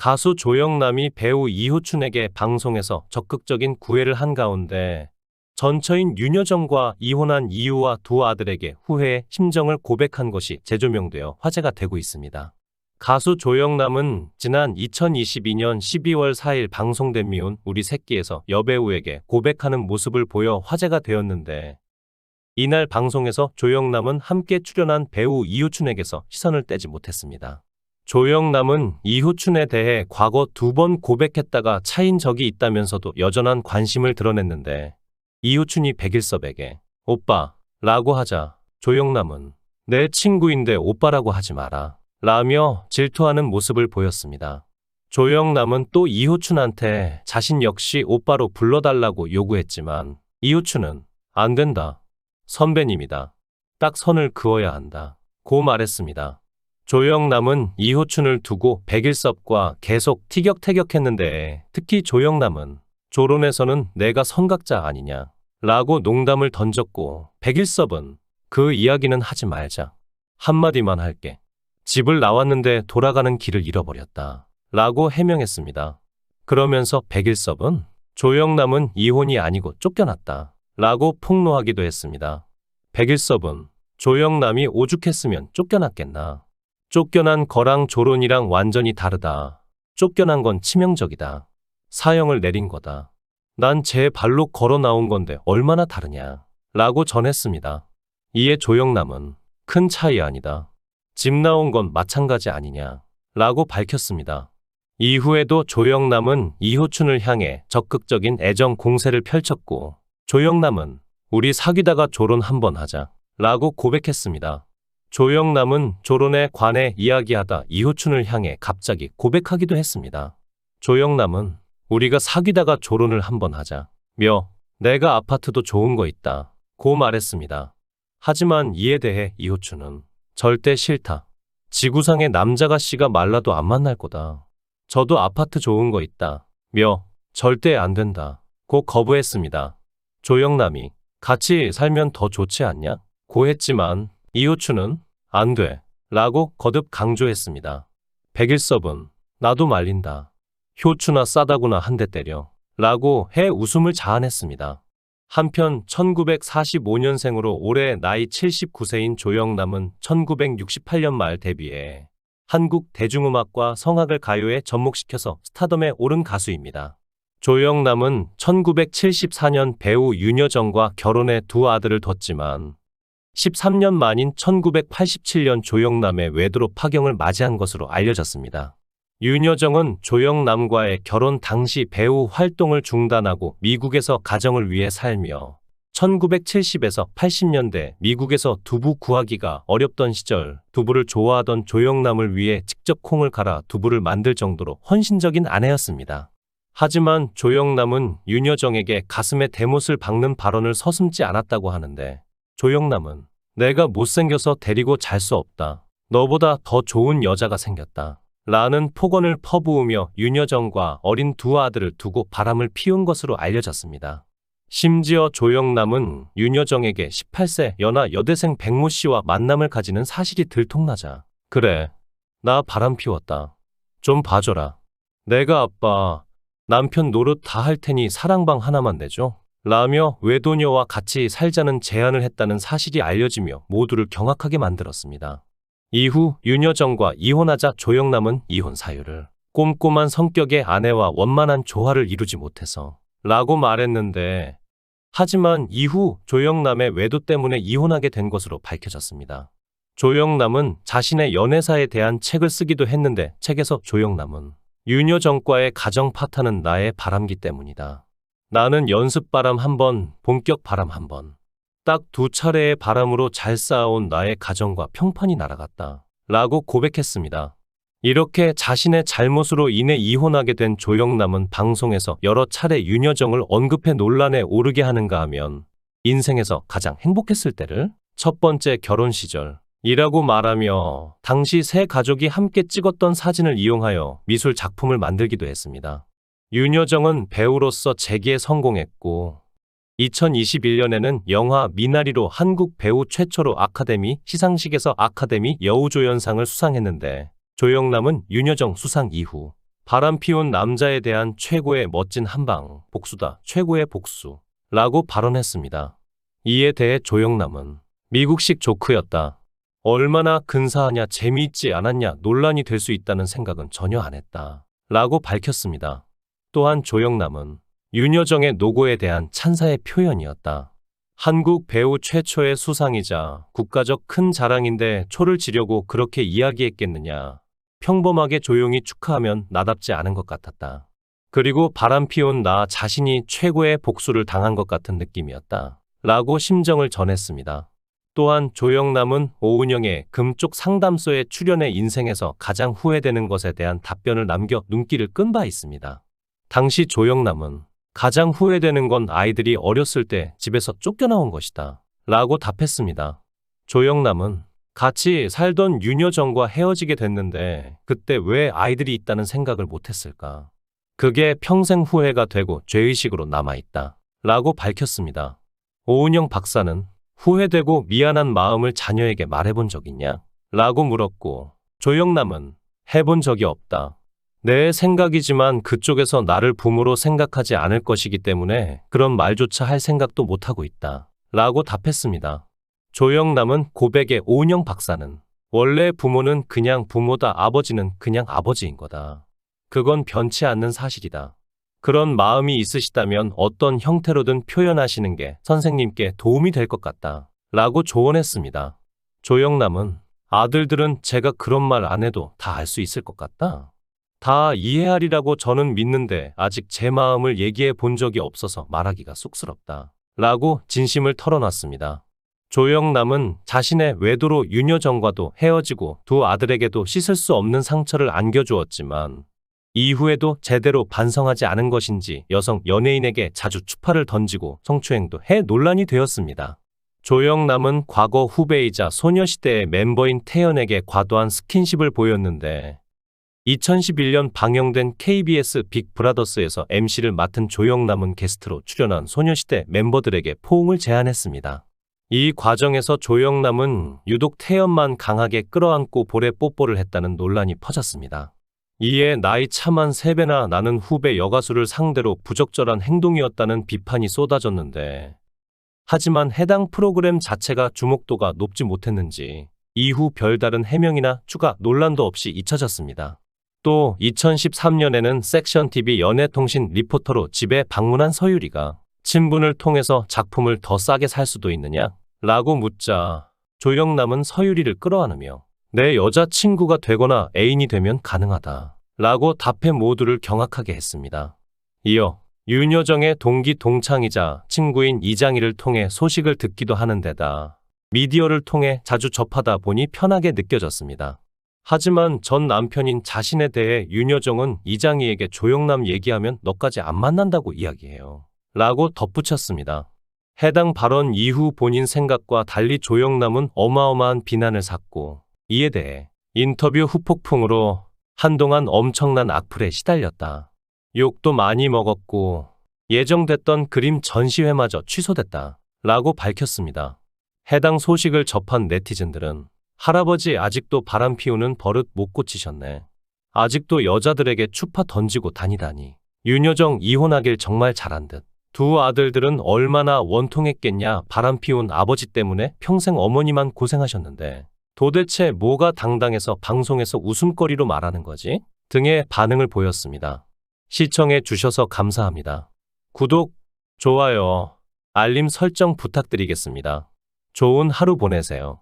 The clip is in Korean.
가수 조영남이 배우 이호춘에게 방송에서 적극적인 구애를 한 가운데 전처인 윤여정과 이혼한 이유와 두 아들에게 후회의 심정을 고백한 것이 재조명되어 화제가 되고 있습니다. 가수 조영남은 지난 2022년 12월 4일 방송된 미혼 우리 새끼에서 여배우에게 고백하는 모습을 보여 화제가 되었는데, 이날 방송에서 조영남은 함께 출연한 배우 이호춘에게서 시선을 떼지 못했습니다. 조영남은 이호춘에 대해 과거 2번 고백했다가 차인 적이 있다면서도 여전한 관심을 드러냈는데, 이호춘이 백일섭에게 오빠 라고 하자 조영남은 내 친구인데 오빠라고 하지 마라 라며 질투하는 모습을 보였습니다. 조영남은 또 이호춘한테 자신 역시 오빠로 불러달라고 요구했지만 이호춘은 안 된다. 선배님이다. 딱 선을 그어야 한다. 고 말했습니다. 조영남은 이호춘을 두고 백일섭과 계속 티격태격했는데, 특히 조영남은 조론에서는 내가 선각자 아니냐 라고 농담을 던졌고, 백일섭은 그 이야기는 하지 말자. 한마디만 할게. 집을 나왔는데 돌아가는 길을 잃어버렸다 라고 해명했습니다. 그러면서 백일섭은 조영남은 이혼이 아니고 쫓겨났다 라고 폭로하기도 했습니다. 백일섭은 조영남이 오죽했으면 쫓겨났겠나. 쫓겨난 거랑 조론이랑 완전히 다르다. 쫓겨난 건 치명적이다. 사형을 내린 거다. 난 제 발로 걸어 나온 건데 얼마나 다르냐 라고 전했습니다. 이에 조영남은 큰 차이 아니다. 집 나온 건 마찬가지 아니냐 라고 밝혔습니다. 이후에도 조영남은 이호춘을 향해 적극적인 애정 공세를 펼쳤고, 조영남은 우리 사귀다가 조론 한번 하자 라고 고백했습니다. 조영남은 조론에 관해 이야기하다 이호춘을 향해 갑자기 고백하기도 했습니다. 조영남은 우리가 사귀다가 조론을 한번 하자 며 내가 아파트도 좋은 거 있다 고 말했습니다. 하지만 이에 대해 이호춘은 절대 싫다. 지구상에 남자가씨가 말라도 안 만날 거다. 저도 아파트 좋은 거 있다 며 절대 안 된다 고 거부했습니다. 조영남이 같이 살면 더 좋지 않냐 고 했지만 이호춘은 안 돼 라고 거듭 강조했습니다. 백일섭은 나도 말린다. 효춘아 싸다구나 한 대 때려 라고 해 웃음을 자아냈습니다. 한편 1945년생으로 올해 나이 79세인 조영남은 1968년 말 데뷔해 한국 대중음악과 성악을 가요에 접목시켜서 스타덤에 오른 가수입니다. 조영남은 1974년 배우 윤여정과 결혼해 두 아들을 뒀지만 13년 만인 1987년 조영남의 외도로 파경을 맞이한 것으로 알려졌습니다. 윤여정은 조영남과의 결혼 당시 배우 활동을 중단하고 미국에서 가정을 위해 살며 1970에서 80년대 미국에서 두부 구하기가 어렵던 시절 두부를 좋아하던 조영남을 위해 직접 콩을 갈아 두부를 만들 정도로 헌신적인 아내였습니다. 하지만 조영남은 윤여정에게 가슴에 대못을 박는 발언을 서슴지 않았다고 하는데, 조영남은 내가 못생겨서 데리고 잘 수 없다. 너보다 더 좋은 여자가 생겼다 라는 폭언을 퍼부으며 윤여정과 어린 두 아들을 두고 바람을 피운 것으로 알려졌습니다. 심지어 조영남은 윤여정에게 18세 연하 여대생 백모 씨와 만남을 가지는 사실이 들통나자 그래, 나 바람 피웠다. 좀 봐줘라. 내가 아빠, 남편 노릇 다 할 테니 사랑방 하나만 내줘 라며 외도녀와 같이 살자는 제안을 했다는 사실이 알려지며 모두를 경악하게 만들었습니다. 이후 윤여정과 이혼하자 조영남은 이혼 사유를 꼼꼼한 성격의 아내와 원만한 조화를 이루지 못해서 라고 말했는데, 하지만 이후 조영남의 외도 때문에 이혼하게 된 것으로 밝혀졌습니다. 조영남은 자신의 연애사에 대한 책을 쓰기도 했는데, 책에서 조영남은 윤여정과의 가정 파탄은 나의 바람기 때문이다. 나는 연습 바람 한 번, 본격 바람 한 번. 딱 2차례의 바람으로 잘 쌓아온 나의 가정과 평판이 날아갔다 라고 고백했습니다. 이렇게 자신의 잘못으로 인해 이혼하게 된 조영남은 방송에서 여러 차례 윤여정을 언급해 논란에 오르게 하는가 하면 인생에서 가장 행복했을 때를 첫 번째 결혼 시절이라고 말하며 당시 세 가족이 함께 찍었던 사진을 이용하여 미술 작품을 만들기도 했습니다. 윤여정은 배우로서 재기에 성공했고 2021년에는 영화 미나리로 한국 배우 최초로 아카데미 시상식에서 아카데미 여우조연상을 수상했는데, 조영남은 윤여정 수상 이후 바람 피운 남자에 대한 최고의 멋진 한방, 복수다, 최고의 복수. 라고 발언했습니다. 이에 대해 조영남은 미국식 조크였다. 얼마나 근사하냐, 재미있지 않았냐, 논란이 될 수 있다는 생각은 전혀 안 했다. 라고 밝혔습니다. 또한 조영남은 윤여정의 노고에 대한 찬사의 표현이었다. 한국 배우 최초의 수상이자 국가적 큰 자랑인데 초를 지려고 그렇게 이야기했겠느냐. 평범하게 조용히 축하하면 나답지 않은 것 같았다. 그리고 바람 피운 나 자신이 최고의 복수를 당한 것 같은 느낌이었다. 라고 심정을 전했습니다. 또한 조영남은 오은영의 금쪽 상담소에 출연해 인생에서 가장 후회되는 것에 대한 답변을 남겨 눈길을 끈 바 있습니다. 당시 조영남은 가장 후회되는 건 아이들이 어렸을 때 집에서 쫓겨나온 것이다. 라고 답했습니다. 조영남은 같이 살던 윤여정과 헤어지게 됐는데 그때 왜 아이들이 있다는 생각을 못했을까? 그게 평생 후회가 되고 죄의식으로 남아있다. 라고 밝혔습니다. 오은영 박사는 후회되고 미안한 마음을 자녀에게 말해본 적 있냐? 라고 물었고 조영남은 해본 적이 없다. 내 생각이지만 그쪽에서 나를 부모로 생각하지 않을 것이기 때문에 그런 말조차 할 생각도 못하고 있다. 라고 답했습니다. 조영남은 고백에 오은영 박사는 원래 부모는 그냥 부모다, 아버지는 그냥 아버지인 거다. 그건 변치 않는 사실이다. 그런 마음이 있으시다면 어떤 형태로든 표현하시는 게 선생님께 도움이 될 것 같다. 라고 조언했습니다. 조영남은 아들들은 제가 그런 말 안 해도 다 알 수 있을 것 같다. 다 이해하리라고 저는 믿는데 아직 제 마음을 얘기해 본 적이 없어서 말하기가 쑥스럽다. 라고 진심을 털어놨습니다. 조영남은 자신의 외도로 윤여정과도 헤어지고 두 아들에게도 씻을 수 없는 상처를 안겨주었지만 이후에도 제대로 반성하지 않은 것인지 여성 연예인에게 자주 추파를 던지고 성추행도 해 논란이 되었습니다. 조영남은 과거 후배이자 소녀시대의 멤버인 태연에게 과도한 스킨십을 보였는데 2011년 방영된 KBS 빅브라더스에서 MC를 맡은 조영남은 게스트로 출연한 소녀시대 멤버들에게 포옹을 제안했습니다. 이 과정에서 조영남은 유독 태연만 강하게 끌어안고 볼에 뽀뽀를 했다는 논란이 퍼졌습니다. 이에 나이 차만 3배나 나는 후배 여가수를 상대로 부적절한 행동이었다는 비판이 쏟아졌는데 하지만 해당 프로그램 자체가 주목도가 높지 못했는지 이후 별다른 해명이나 추가 논란도 없이 잊혀졌습니다. 또 2013년에는 섹션TV 연애통신 리포터로 집에 방문한 서유리가 친분을 통해서 작품을 더 싸게 살 수도 있느냐? 라고 묻자 조영남은 서유리를 끌어안으며 내 여자친구가 되거나 애인이 되면 가능하다. 라고 답해 모두를 경악하게 했습니다. 이어 윤여정의 동기 동창이자 친구인 이장희를 통해 소식을 듣기도 하는 데다 미디어를 통해 자주 접하다 보니 편하게 느껴졌습니다. 하지만 전 남편인 자신에 대해 윤여정은 이장희에게 조영남 얘기하면 너까지 안 만난다고 이야기해요. 라고 덧붙였습니다. 해당 발언 이후 본인 생각과 달리 조영남은 어마어마한 비난을 샀고 이에 대해 인터뷰 후폭풍으로 한동안 엄청난 악플에 시달렸다. 욕도 많이 먹었고 예정됐던 그림 전시회마저 취소됐다. 라고 밝혔습니다. 해당 소식을 접한 네티즌들은 할아버지 아직도 바람 피우는 버릇 못 고치셨네. 아직도 여자들에게 추파 던지고 다니다니. 윤여정 이혼하길 정말 잘한 듯. 두 아들들은 얼마나 원통했겠냐. 바람 피운 아버지 때문에 평생 어머니만 고생하셨는데 도대체 뭐가 당당해서 방송에서 웃음거리로 말하는 거지? 등의 반응을 보였습니다. 시청해 주셔서 감사합니다. 구독, 좋아요, 알림 설정 부탁드리겠습니다. 좋은 하루 보내세요.